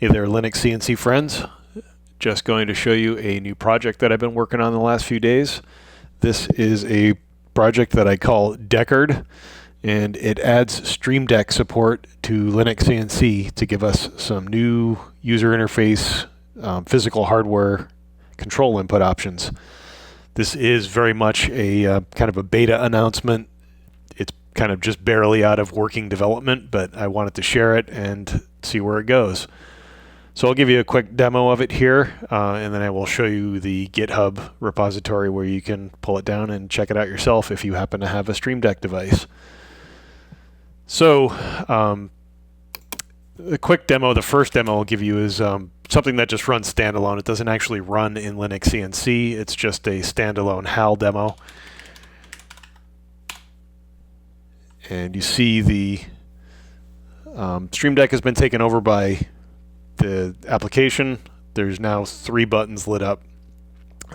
Hey there, LinuxCNC friends. Just going to show you a new project that I've been working on the last few days. This is a project that I call Deckard, and it adds StreamDeck support to LinuxCNC to give us some new user interface, physical hardware control input options. This is very much a kind of a beta announcement. It's kind of just barely out of working development, but I wanted to share it and see where it goes. So I'll give you a quick demo of it here, and then I will show you the GitHub repository where you can pull it down and check it out yourself if you happen to have a StreamDeck device. So the quick demo, the first demo I'll give you is something that just runs standalone. It doesn't actually run in LinuxCNC. It's just a standalone HAL demo. And you see the StreamDeck has been taken over by the application. There's now 3 buttons lit up.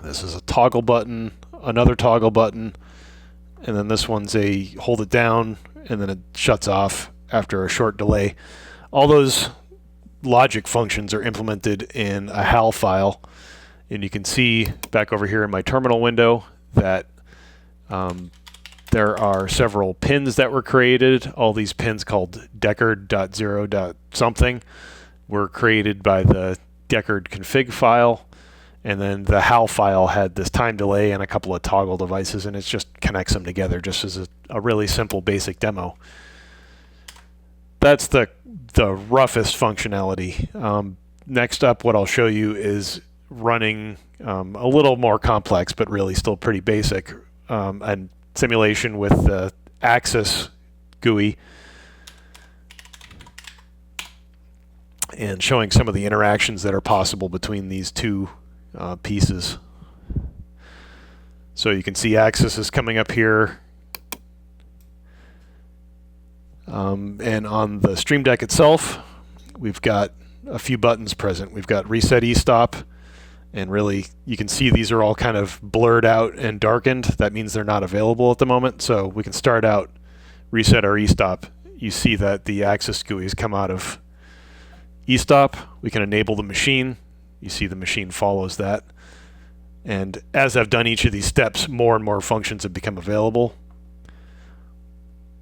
This is a toggle button, another toggle button, and then this one's a hold it down and then it shuts off after a short delay. All those logic functions are implemented in a HAL file, and you can see back over here in my terminal window that there are several pins that were created. All these pins called Deckard.0.something were created by the Deckard config file, and then the HAL file had this time delay and a couple of toggle devices, and it just connects them together just as a really simple basic demo. That's the roughest functionality. Next up, what I'll show you is running a little more complex, but really still pretty basic, a simulation with the Axis GUI, and showing some of the interactions that are possible between these two pieces. So you can see Axis is coming up here, and on the StreamDeck itself we've got a few buttons present. We've got reset e-stop, and really you can see these are all kind of blurred out and darkened. That means they're not available at the moment. So we can start out, reset our e-stop. You see that the Axis GUI has come out of e-stop. We can enable the machine. You see the machine follows that. And as I've done each of these steps, more and more functions have become available.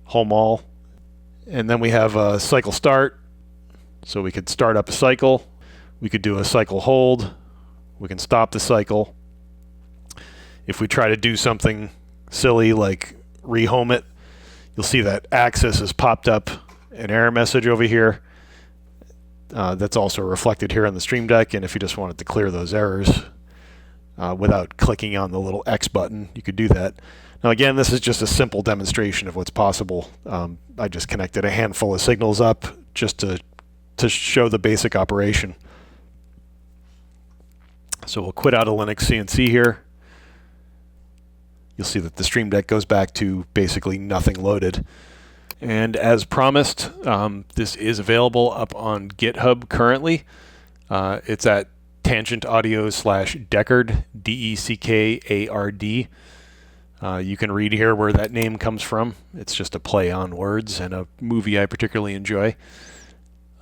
Home all. And then we have a cycle start. So we could start up a cycle. We could do a cycle hold. We can stop the cycle. If we try to do something silly like rehome it, you'll see that Axis has popped up an error message over here. That's also reflected here on the StreamDeck, and if you just wanted to clear those errors without clicking on the little X button, you could do that. Now again, this is just a simple demonstration of what's possible. I just connected a handful of signals up just to show the basic operation. So we'll quit out of LinuxCNC here. You'll see that the StreamDeck goes back to basically nothing loaded. And as promised, this is available up on GitHub currently. It's at tangentaudio/Deckard, D-E-C-K-A-R-D. You can read here where that name comes from. It's just a play on words and a movie I particularly enjoy.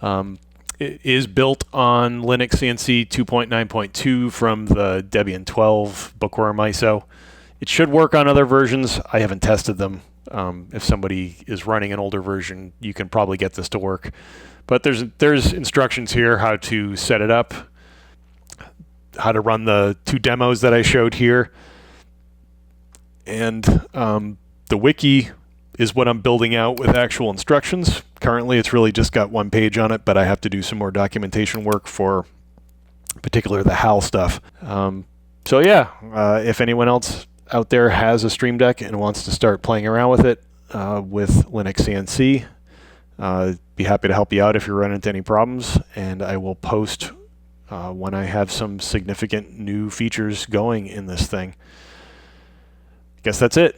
It is built on LinuxCNC 2.9.2 from the Debian 12 Bookworm ISO. It should work on other versions. I haven't tested them. If somebody is running an older version, you can probably get this to work. But there's instructions here how to set it up, how to run the 2 demos that I showed here. And the wiki is what I'm building out with actual instructions. Currently, it's really just got 1 page on it, but I have to do some more documentation work for particularly the HAL stuff. So yeah, if anyone else out there has a StreamDeck and wants to start playing around with it with LinuxCNC, be happy to help you out if you run into any problems, and I will post when I have some significant new features going in this thing. I guess that's it.